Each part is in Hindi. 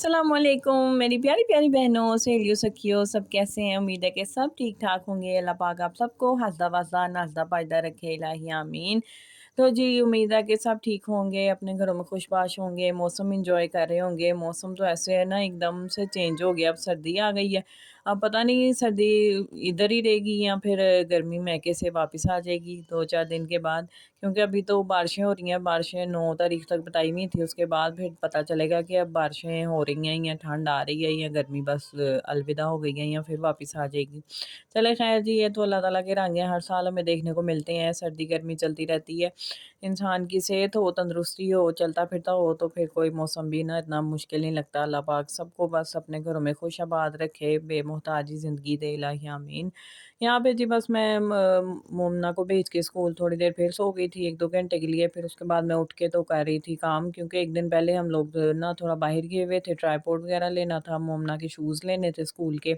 अस्सलामुअलैकुम मेरी प्यारी प्यारी बहनों सहेलियों सखियों सब कैसे हैं। उम्मीद है कि सब ठीक ठाक होंगे। अल्लाह पाक आप सबको हंसदा वसदा नाजदा पायदा रखे इलाही आमीन। तो जी उम्मीद है कि सब ठीक होंगे, अपने घरों में खुशबाश होंगे, मौसम इंजॉय कर रहे होंगे। मौसम तो ऐसे है ना, एकदम से चेंज हो गया, अब सर्दी आ गई है। अब पता नहीं सर्दी इधर ही रहेगी या फिर गर्मी मैके से वापस आ जाएगी 2-4 दिन के बाद। क्योंकि अभी तो बारिशें हो रही हैं, बारिशें 9 तारीख तक बताई हुई थी, उसके बाद फिर पता चलेगा कि अब बारिशें हो रही हैं या ठंड आ रही है या गर्मी बस अलविदा हो गई है या फिर वापस आ जाएगी। चले खैर जी, ये तो अल्लाह ताला के रंग हैं, हर साल हमें देखने को मिलते हैं। सर्दी गर्मी चलती रहती है। इंसान की सेहत हो, तंदुरुस्ती हो, चलता फिरता हो तो फिर कोई मौसम भी ना इतना मुश्किल नहीं लगता। अल्लाह पाक सबको बस अपने घरों में खुश आबाद रखे, बेमुहताजी ज़िंदगी दे इलाही आमीन। यहाँ पे जी बस मैं मोमना को भेज के स्कूल थोड़ी देर फिर सो गई थी 1-2 घंटे के लिए। फिर उसके बाद मैं उठ के तो कर रही थी काम, क्योंकि 1 दिन पहले हम लोग ना थोड़ा बाहर गए हुए थे, ट्राइपॉड वगैरह लेना था, मोमना के शूज़ लेने थे स्कूल के।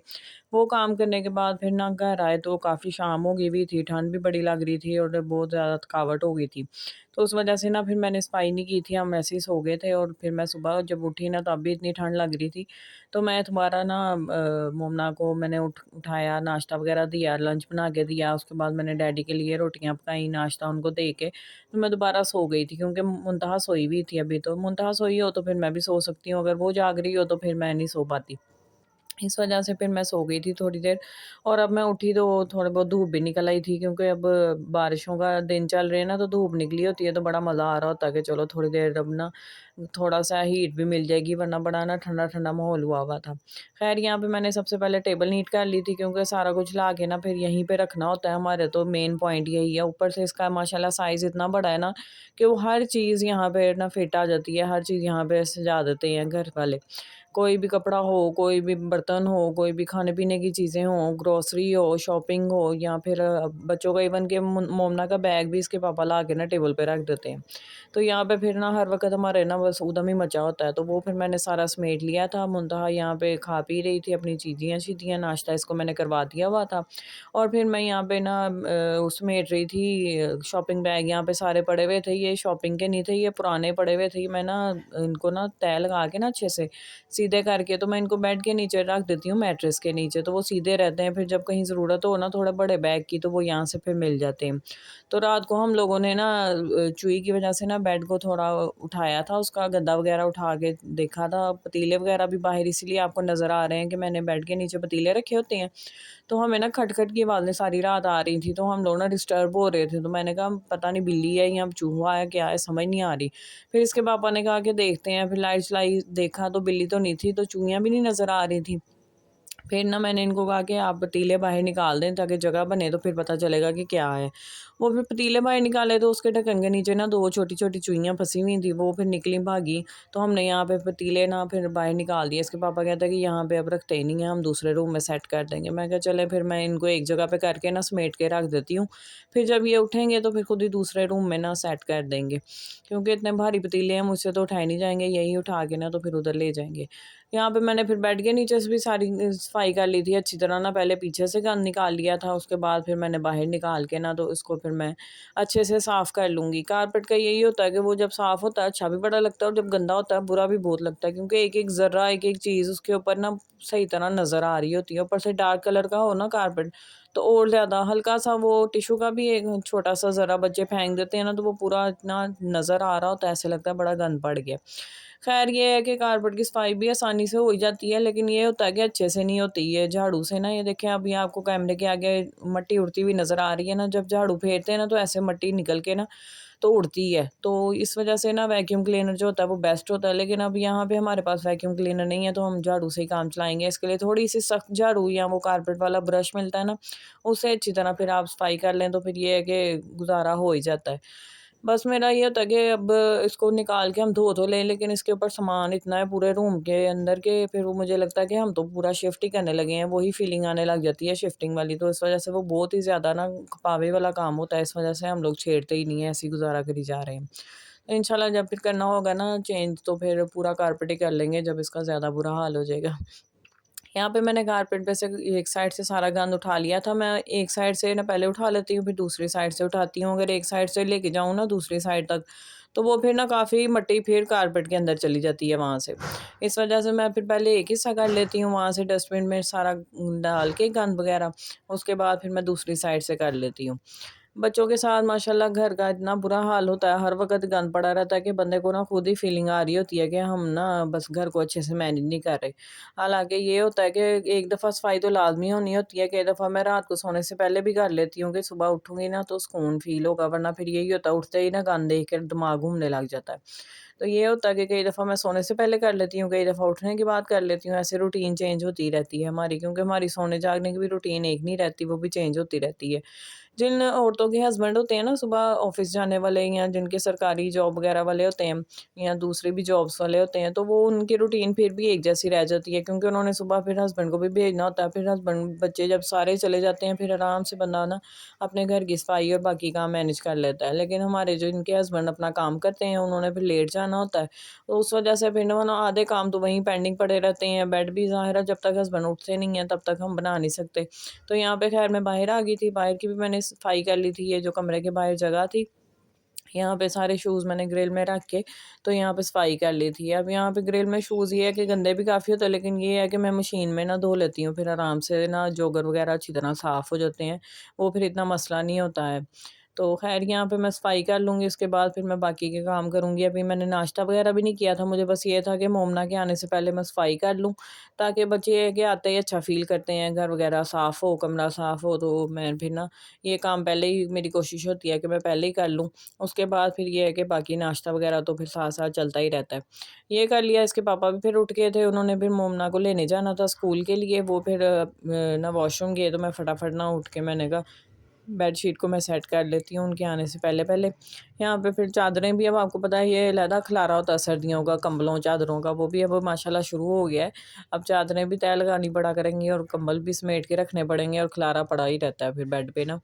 वो काम करने के बाद फिर ना घर आए तो काफ़ी शाम हो गई हुई थी, ठंड भी बड़ी लग रही थी और बहुत ज़्यादा थकावट हो गई थी। तो उस वजह से ना फिर मैंने सफाई नहीं की थी, हम ऐसे ही सो गए थे। और फिर मैं सुबह जब उठी ना तब भी इतनी ठंड लग रही थी। तो मैं दोबारा ना मोमना को मैंने उठाया, नाश्ता वगैरह दिया, लंच बना के दिया। उसके बाद मैंने डैडी के लिए रोटियाँ पकाई, नाश्ता उनको दे के तो मैं दोबारा सो गई थी, क्योंकि मुंतहा सोई हुई थी अभी। तो मुंतहा सोई हो तो फिर मैं भी सो सकती हूँ, अगर वो जाग रही हो तो फिर मैं नहीं सो पाती। इस वजह से फिर मैं सो गई थी थोड़ी देर। और अब मैं उठी तो थोड़ी बहुत धूप भी निकल आई थी, क्योंकि अब बारिशों का दिन चल रहे हैं ना, तो धूप निकली होती है तो बड़ा मज़ा आ रहा होता है कि चलो थोड़ी देर अब ना थोड़ा-सा हीट भी मिल जाएगी, वरना बड़ा ना ठंडा-ठंडा माहौल हुआ हुआ था। ख़ैर यहाँ पे मैंने सबसे पहले टेबल नीट कर ली थी, क्योंकि सारा कुछ ला के ना फिर यहीं पे रखना होता है, हमारे तो मेन पॉइंट यही है। ऊपर से इसका माशाल्लाह साइज़ इतना बड़ा है ना कि वो हर चीज़ यहाँ पे ना फिट आ जाती है, हर चीज़ यहाँ पे सजा देते हैं घर वाले। कोई भी कपड़ा हो, कोई भी बर्तन हो, कोई भी खाने-पीने की चीज़ें हों, ग्रोसरी हो, शॉपिंग हो या फिर बच्चों का इवन के मोमना का बैग भी इसके पापा ला के ना टेबल पे रख देते हैं। तो यहाँ पे फिर ना हर वक़्त हमारे ना बस ऊधम ही मचा होता है, तो वो फिर मैंने सारा समेट लिया था। मुंतहा यहाँ पे खा पी रही थी, अपनी चीज़ियाँ-शीज़ियाँ, नाश्ता इसको मैंने करवा दिया हुआ था। और फिर मैं यहाँ पे ना समेट रही थी शॉपिंग बैग, यहाँ पे सारे पड़े हुए थे, ये शॉपिंग के नहीं थे, ये पुराने पड़े हुए थे। मैं ना इनको ना तह लगा के ना अच्छे से सीधे करके तो मैं इनको बेड के नीचे रख देती हूँ, मैट्रेस के नीचे, तो वो सीधे रहते हैं। फिर जब कहीं ज़रूरत हो ना थोड़े बड़े बैग की, तो वो यहाँ से फिर मिल जाते हैं। तो रात को हम लोगों ने ना चूही की वजह से ना बेड को थोड़ा उठाया था, उसका गद्दा वगैरह उठा के देखा था, पतीले वगैरह भी बाहर इसीलिए आपको नज़र आ रहे हैं कि मैंने बेड के नीचे पतीले रखे होते हैं। तो हमें ना खट-खट की आवाज़ें सारी रात आ रही थी, तो हम लोग ना डिस्टर्ब हो रहे थे। तो मैंने कहा पता नहीं बिल्ली है या चूहा है, क्या है समझ नहीं आ रही। फिर इसके पापा ने कहा कि देखते हैं, फिर लाइट-वाइट देखा तो बिल्ली तो नहीं थी, तो चूहियाँ भी नहीं नज़र आ रही थी। फिर ना मैंने इनको कहा कि आप पतीले बाहर निकाल दें ताकि जगह बने, तो फिर पता चलेगा कि क्या है। वो फिर पतीले बाहर निकाले तो उसके ढक्कन के नीचे ना 2 छोटी-छोटी चूहियाँ फँसी हुई थी, वो फिर निकली भागी। तो हमने यहाँ पे पतीले ना फिर बाहर निकाल दिए। इसके पापा कहते हैं कि यहाँ पे अब रखते ही नहीं हैं, हम दूसरे रूम में सेट कर देंगे। मैं कहा चले फिर मैं इनको एक जगह पे करके ना समेट के रख देती हूँ। फिर जब ये उठेंगे तो फिर खुद ही दूसरे रूम में ना सेट कर देंगे। क्योंकि इतने भारी पतीले हैं, मुझसे तो उठाए नहीं जाएँगे, यही उठा के ना तो फिर उधर ले जाएँगे। यहाँ पे मैंने फिर बेड के नीचे से भी सारी सफाई कर ली थी अच्छी तरह ना, पहले पीछे से गंद निकाल लिया था, उसके बाद फिर मैंने बाहर निकाल के ना तो इसको फिर मैं अच्छे से साफ़ कर लूँगी। कारपेट का यही होता है कि वो जब साफ़ होता है अच्छा भी बड़ा लगता है, और जब गंदा होता है बुरा भी बहुत लगता है, क्योंकि एक-एक ज़र्रा, एक-एक चीज़ उसके ऊपर ना सही तरह नज़र आ रही होती है। ऊपर से डार्क कलर का हो ना कारपेट, तो और ज़्यादा हल्का-सा वो टिश्यू का भी एक छोटा-सा ज़रा बच्चे फेंक देते हैं ना, तो वो पूरा इतना नज़र आ रहा होता है, ऐसे लगता है बड़ा गंद पड़ गया। ख़ैर ये है कि कारपेट की सफाई भी आसानी से हो ही जाती है, लेकिन ये होता है कि अच्छे से नहीं होती है झाड़ू से ना। ये देखें अभी आपको कैमरे के आगे मट्टी उड़ती हुई नज़र आ रही है ना, जब झाड़ू फेरते हैं ना तो ऐसे मट्टी निकल के ना तो उड़ती है। तो इस वज़ह से ना वैक्यूम क्लीनर जो होता है वो बेस्ट होता है, लेकिन अब यहाँ पे हमारे पास वैक्यूम क्लीनर नहीं है, तो हम झाड़ू से ही काम चलाएँगे। इसके लिए थोड़ी-सी सख्त झाड़ू या वो कारपेट वाला ब्रश मिलता है ना, उससे अच्छी तरह फिर आप सफाई कर लें तो फिर ये है कि गुज़ारा हो ही जाता है। बस मेरा ये होता है कि अब इसको निकाल के हम धो तो लें, लेकिन इसके ऊपर सामान इतना है पूरे रूम के अंदर के फिर वो मुझे लगता है कि हम तो पूरा शिफ्ट ही करने लगे हैं, वही फीलिंग आने लग जाती है शिफ्टिंग वाली। तो इस वज़ह से वो बहुत ही ज़्यादा ना खपावे वाला काम होता है, इस वज़ह से हम लोग छेड़ते ही नहीं है, ऐसे ही गुज़ारा करी जा रहे हैं। तो इंशाल्लाह जब फिर करना होगा ना चेंज तो फिर पूरा कारपेट ही कर लेंगे, जब इसका ज़्यादा बुरा हाल हो जाएगा। यहाँ पे मैंने कारपेट पे से एक साइड से सारा गंद उठा लिया था। मैं एक साइड से ना पहले उठा लेती हूँ, फिर दूसरी साइड से उठाती हूँ। अगर एक साइड से लेके जाऊँ ना दूसरी साइड तक, तो वो फिर ना काफ़ी मिट्टी फिर कारपेट के अंदर चली जाती है वहाँ से। इस वजह से मैं फिर पहले एक हिस्सा कर लेती हूँ वहाँ से डस्टबिन में सारा डाल के गंद वगैरह, उसके बाद फिर मैं दूसरी साइड से कर लेती हूँ। बच्चों के साथ माशाल्लाह घर का इतना बुरा हाल होता है, हर वक़्त गंद पड़ा रहता है कि बंदे को ना खुद ही फीलिंग आ रही होती है कि हम ना बस घर को अच्छे से मैनेज नहीं कर रहे। हालाँकि ये होता है कि एक दफ़ा सफाई तो लाज़मी होनी होती है, कई दफ़ा मैं रात को सोने से पहले भी कर लेती हूँ कि सुबह उठूँगी ना तो सुकून फ़ील होगा, वरना फिर यही होता है उठते ही ना गंद देख के दिमाग घूमने लग जाता है। तो ये होता है कि कई दफ़ा मैं सोने से पहले कर लेती हूँ, कई दफ़ा उठने के बाद कर लेती हूँ, ऐसे रूटीन चेंज होती रहती है हमारी, क्योंकि हमारी सोने जागने की भी रूटीन एक नहीं रहती, वो भी चेंज होती रहती है। जिन औरतों के हस्बैंड होते हैं ना सुबह ऑफिस जाने वाले, या जिनके सरकारी जॉब वगैरह वाले होते हैं या दूसरी भी जॉब्स वाले होते हैं, तो वो उनकी रूटीन फिर भी एक जैसी रह जाती है, क्योंकि उन्होंने सुबह फिर हस्बैंड को भी भेजना होता है, फिर हस्बैंड बच्चे जब सारे चले जाते हैं फिर आराम से बंदा ना अपने घर की सफाई और बाकी काम मैनेज कर लेता है। लेकिन हमारे जो इनके हस्बैंड अपना काम करते हैं, उन्होंने फिर लेट जाना होता है, तो उस वजह से फिर ना आधे काम तो वहीं पेंडिंग पड़े रहते हैं। बेड भी ज़ाहिर है जब तक हस्बैंड उठते नहीं हैं तब तक हम बना नहीं सकते। तो यहाँ पे ख़ैर मैं बाहर आ गई थी, बाहर की भी मैंने सफाई कर ली थी, ये जो कमरे के बाहर जगह थी, यहाँ पे सारे शूज़ मैंने ग्रिल में रख के तो यहाँ पे सफाई कर ली थी। अब यहाँ पे ग्रिल में शूज़ ये है कि गंदे भी काफ़ी होते हैं, लेकिन ये है कि मैं मशीन में ना धो लेती हूँ, फिर आराम से ना जोगर वग़ैरह अच्छी तरह साफ़ हो जाते हैं, वो फिर इतना मसला नहीं होता है। तो ख़ैर यहाँ पे मैं सफाई कर लूँगी, उसके बाद फिर मैं बाकी के काम करूँगी। अभी मैंने नाश्ता वग़ैरह भी नहीं किया था, मुझे बस ये था कि मोमना के आने से पहले मैं सफाई कर लूँ, ताकि बच्चे ये है कि आते ही अच्छा फ़ील करते हैं, घर वग़ैरह साफ़ हो, कमरा साफ़ हो, तो मैं फिर ना ये काम पहले ही मेरी कोशिश होती है कि मैं पहले ही कर लूँ। उसके बाद फिर ये है कि बाकी नाश्ता वग़ैरह तो फिर साथ-साथ चलता ही रहता है। ये कर लिया, इसके पापा भी फिर उठ गए थे, उन्होंने फिर मोमना को लेने जाना था स्कूल के लिए, वो फिर ना वॉशरूम गए, तो मैं फटाफट ना उठ के मैंने कहा बेडशीट को मैं सेट कर लेती हूँ उनके आने से पहले-पहले। यहाँ पे फिर चादरें भी अब आपको पता है ये अलहदा खलारा होता है सर्दियों का, कंबलों, चादरों का, वो भी अब माशाल्लाह शुरू हो गया है। अब चादरें भी तह लगानी पड़ा करेंगी और कंबल भी समेट के रखने पड़ेंगे, और खलारा पड़ा ही रहता है फिर बेड पे ना।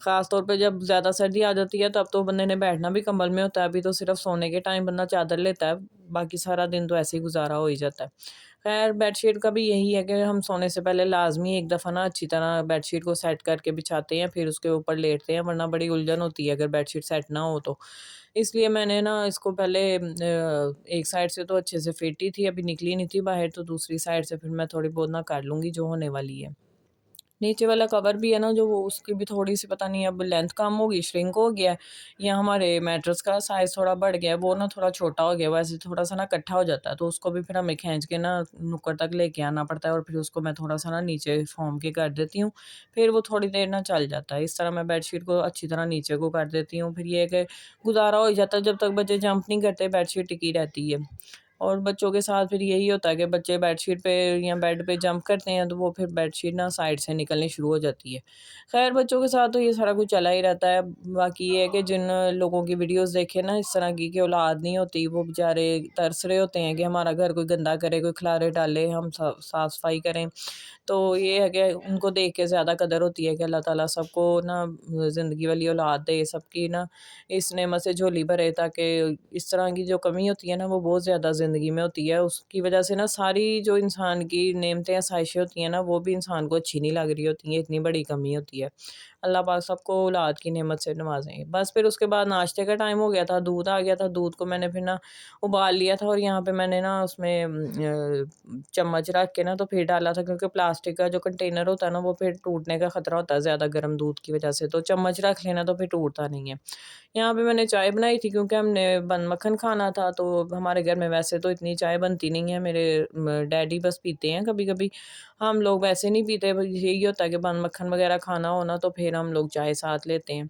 ख़ास तौर पे जब ज़्यादा सर्दी आ जाती है तब तो बंदे ने बैठना भी कंबल में होता है, अभी तो सिर्फ़ सोने के टाइम बंदा चादर लेता है, बाकी सारा दिन तो ऐसे ही गुज़ारा हो ही जाता है। ख़ैर बेडशीट का भी यही है कि हम सोने से पहले लाज़मी एक दफ़ा ना अच्छी तरह बेडशीट को सेट करके बिछाते हैं, फिर उसके ऊपर लेटते हैं, वरना बड़ी उलझन होती है अगर बेडशीट सेट ना हो तो। इसलिए मैंने ना इसको पहले एक साइड से तो अच्छे से फिट ही थी, अभी निकली नहीं थी बाहर, तो दूसरी साइड से फिर मैं थोड़ी बहुत ना कर लूँगी जो होने वाली है। नीचे वाला कवर भी है ना जो, वो उसकी भी थोड़ी-सी पता नहीं अब लेंथ कम हो गई, श्रिंक हो गया है, या हमारे मैट्रेस का साइज़ थोड़ा बढ़ गया है, वो ना थोड़ा छोटा हो गया है, वैसे थोड़ा-सा ना इकट्ठा हो जाता है, तो उसको भी फिर हमें खींच के ना नुक्कड़ तक लेके आना पड़ता है, और फिर उसको मैं थोड़ा-सा ना नीचे फ़ॉर्म के कर देती हूँ, फिर वो थोड़ी देर ना चल जाता है। इस तरह मैं बेडशीट को अच्छी तरह नीचे को कर देती हूँ, फिर ये है कि गुज़ारा हो ही जाता है, जब तक बच्चे जंप नहीं करते बेडशीट टिकी रहती है। और बच्चों के साथ फिर यही होता है कि बच्चे बेडशीट पे या बेड पे जंप करते हैं, तो वो फिर बेडशीट ना साइड से निकलनी शुरू हो जाती है। ख़ैर बच्चों के साथ तो ये सारा कुछ चला ही रहता है। बाकी ये है कि जिन लोगों की वीडियोज़ देखे ना इस तरह की कि औलाद नहीं होती, वो बेचारे तरस रहे होते हैं कि हमारा घर कोई गंदा करे, कोई खिलारे डाले, हम साफ-सफाई करें। तो ये है कि उनको देख के ज़्यादा कदर होती है कि अल्लाह ताला सबको ना ज़िंदगी वाली औलाद दे, सबकी ना इस नेमत से झोली भरे, ताकि इस तरह की जो कमी होती है ना वो बहुत ज़्यादा ज़िंदगी में होती है। उसकी वजह से ना सारी जो इंसान की नेमतें आसाइशें होती हैं ना, वो भी इंसान को अच्छी नहीं लग रही होती हैं, इतनी बड़ी कमी होती है। अल्लाह पाक सबको औलाद की नेमत से नवाज़ें। बस फिर उसके बाद नाश्ते का टाइम हो गया था, दूध आ गया था, दूध को मैंने फिर ना उबाल लिया था, और यहाँ पे मैंने ना उसमें चम्मच रख के ना तो फिर डाला था, क्योंकि प्लास्टिक का जो कंटेनर होता है ना वो फिर टूटने का खतरा होता है ज़्यादा गर्म दूध की वजह से, तो चम्मच रख लेना तो फिर टूटता नहीं है। यहाँ पे मैंने चाय बनाई थी, क्योंकि हमने बन मक्खन खाना था, तो हमारे घर में वैसे तो इतनी चाय बनती नहीं है, मेरे डैडी बस पीते हैं कभी-कभी, हम लोग वैसे नहीं पीते, बस यही होता है कि बन मक्खन वगैरह खाना हो ना तो फिर हम लोग चाय साथ लेते हैं।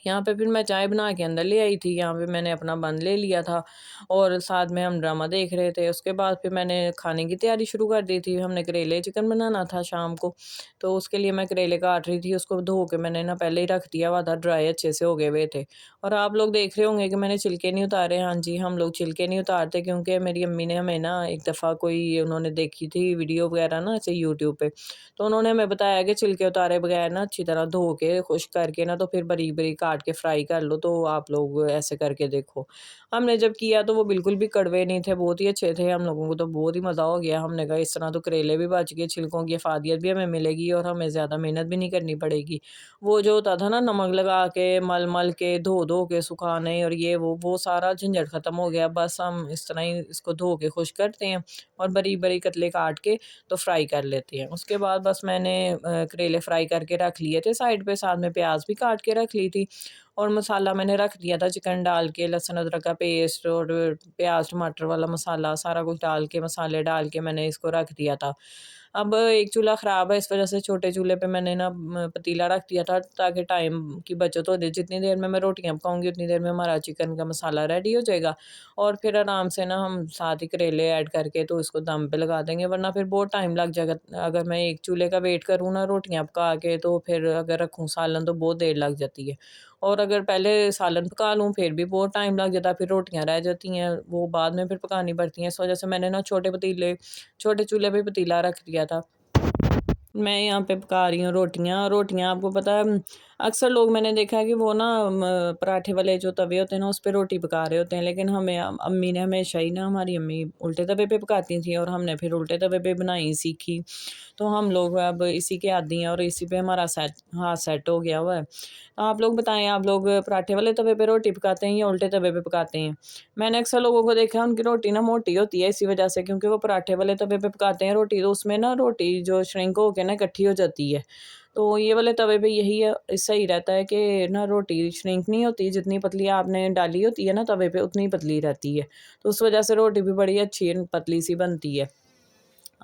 यहाँ पे फिर मैं चाय बना के अंदर ले आई थी, यहाँ पे मैंने अपना बन ले लिया था, और साथ में हम ड्रामा देख रहे थे। उसके बाद फिर मैंने खाने की तैयारी शुरू कर दी थी, हमने करेले चिकन बनाना था शाम को, तो उसके लिए मैं करेले काट रही थी, उसको धो के मैंने ना पहले ही रख दिया हुआ था, ड्राई अच्छे से हो गए हुए थे। और आप लोग देख रहे होंगे कि मैंने छिलके नहीं उतारे, हाँ जी, हम लोग छिलके नहीं उतारते, क्योंकि मेरी अम्मी ने हमें ना एक दफ़ा कोई उन्होंने देखी थी वीडियो वगैरह ना ऐसे यूट्यूब पे, तो उन्होंने हमें बताया कि छिलके उतारे बगैर ना अच्छी तरह धो के खुश्क करके ना तो फिर बारीक-बारीक काट के फ्राई कर लो, तो आप लोग ऐसे करके देखो। हमने जब किया तो वो बिल्कुल भी कड़वे नहीं थे, बहुत ही अच्छे थे, हम लोगों को तो बहुत ही मज़ा हो गया। हमने कहा इस तरह तो करेले भी बच गए, छिलकों की अफ़ादियत भी हमें मिलेगी और हमें ज़्यादा मेहनत भी नहीं करनी पड़ेगी। वो जो होता था ना नमक लगा के, मल-मल के, धो-धो के सुखाने और ये वो सारा झंझट ख़त्म हो गया। बस हम इस तरह ही इसको धो के खुश करते हैं और बरीक-बरीक कतले काट के तो फ्राई कर लेते हैं। उसके बाद बस मैंने करेले फ्राई करके रख लिए थे साइड पे, साथ में प्याज़ भी काट के रख ली थी और मसाला मैंने रख दिया था चिकन डाल के, लहसुन अदरक का पेस्ट और प्याज़ टमाटर वाला मसाला सारा कुछ डाल के, मसाले डाल के मैंने इसको रख दिया था। अब एक चूल्हा ख़राब है, इस वज़ह से छोटे चूल्हे पे मैंने ना पतीला रख दिया था ताकि टाइम की बचत हो जाए। जितनी देर में मैं रोटियाँ पकाऊँगी उतनी देर में हमारा चिकन का मसाला रेडी हो जाएगा और फिर आराम से ना हम साथ ही करेले ऐड करके तो इसको दम पे लगा देंगे, वरना फिर बहुत टाइम लग जाएगा। अगर मैं एक चूल्हे का वेट करूँ ना रोटियाँ पका के, तो फिर अगर रखूँ सालन तो बहुत देर लग जाती है और अगर पहले सालन पका लूँ फिर भी बहुत टाइम लग जाता है, फिर रोटियाँ रह जाती हैं, वो बाद में फिर पकानी पड़ती हैं। इस वज़ह से मैंने ना छोटे चूल्हे पे पतीला रख दिया था। मैं यहाँ पे पका रही हूँ रोटियाँ। रोटियाँ आपको पता है, अक्सर लोग मैंने देखा है कि वो ना पराठे वाले जो तवे होते हैं ना, उस पे रोटी पका रहे होते हैं। लेकिन हमें अम्मी ने हमेशा ही ना, हमारी अम्मी उल्टे तवे पे पकाती थी और हमने फिर उल्टे तवे पे बनाई सीखी। तो हम लोग अब इसी के आदी हैं और इसी पे हमारा हाथ सेट हो गया हुआ है। तो आप लोग बताएँ, आप लोग पराठे वाले तवे पे रोटी पकाते हैं या उल्टे तवे पे पकाते हैं? मैंने अक्सर लोगों को देखा है उनकी रोटी ना मोटी होती है इसी वजह से, क्योंकि वो पराठे वाले तवे पे पकाते हैं रोटी, तो उसमें ना रोटी जो श्रिंक होके ना इकट्ठी हो जाती है। तो ये वाले तवे पे यही है, सही रहता है कि ना रोटी श्रिंक नहीं होती, जितनी पतली आपने डाली होती है ना तवे पे उतनी पतली रहती है। तो उस वजह से रोटी भी बड़ी अच्छी पतली सी बनती है।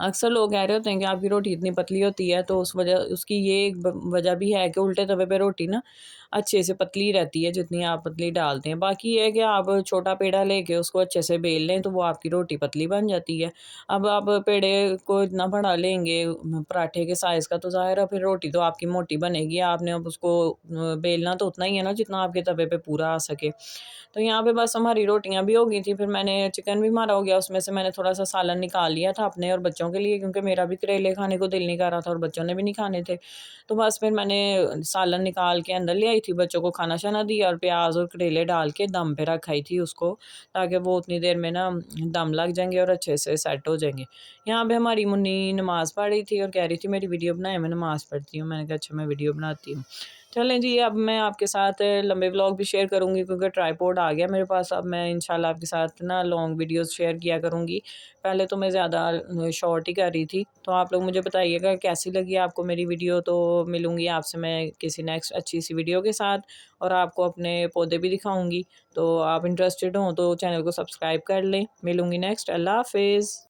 अक्सर लोग कह रहे होते हैं कि आपकी रोटी इतनी पतली होती है, तो उस वजह उसकी ये एक वजह भी है कि उल्टे तवे पे रोटी ना अच्छे से पतली रहती है जितनी आप पतली डालते हैं। बाकी ये है कि आप छोटा पेड़ा लेके उसको अच्छे से बेल लें तो वो आपकी रोटी पतली बन जाती है। अब आप पेड़े को इतना बड़ा लेंगे पराठे के साइज़ का, तो ज़ाहिर है फिर रोटी तो आपकी मोटी बनेगी। आपने अब उसको बेलना तो उतना ही है ना जितना आपके तवे पे पूरा आ सके। तो यहाँ पे बस हमारी रोटियाँ भी हो गई थी, फिर मैंने चिकन भी हमारा हो गया, उसमें से मैंने थोड़ा-सा सालन निकाल लिया था अपने और बच्चों के लिए, क्योंकि मेरा भी करेले खाने को दिल नहीं कर रहा था और बच्चों ने भी नहीं खाने थे। तो बस फिर मैंने सालन निकाल के अंदर ले आई थी, बच्चों को खाना-शाना दिया और प्याज़ और करेले डाल के दम पे रखाई थी उसको, ताकि वो उतनी देर में ना दम लग जाएँगे और अच्छे से सेट हो जाएँगे। यहाँ पे हमारी मुन्नी नमाज़ पढ़ रही थी और कह रही थी मेरी वीडियो बनाएँ, मैं नमाज़ पढ़ती हूँ। मैंने कहा अच्छा मैं वीडियो बनाती हूँ। चलें जी, अब मैं आपके साथ लंबे व्लॉग भी शेयर करूँगी क्योंकि ट्राइपॉड आ गया मेरे पास। अब मैं इंशाल्लाह आपके साथ ना लॉन्ग वीडियोज़ शेयर किया करूँगी। पहले तो मैं ज़्यादा शॉर्ट ही कर रही थी। तो आप लोग मुझे बताइएगा कैसी लगी आपको मेरी वीडियो। तो मिलूँगी आपसे मैं किसी नेक्स्ट अच्छी-सी वीडियो के साथ और आपको अपने पौधे भी दिखाऊँगी। तो आप इंटरेस्टेड हों तो चैनल को सब्सक्राइब कर लें। मिलूँगी नेक्स्ट। अल्लाह हाफ़िज़।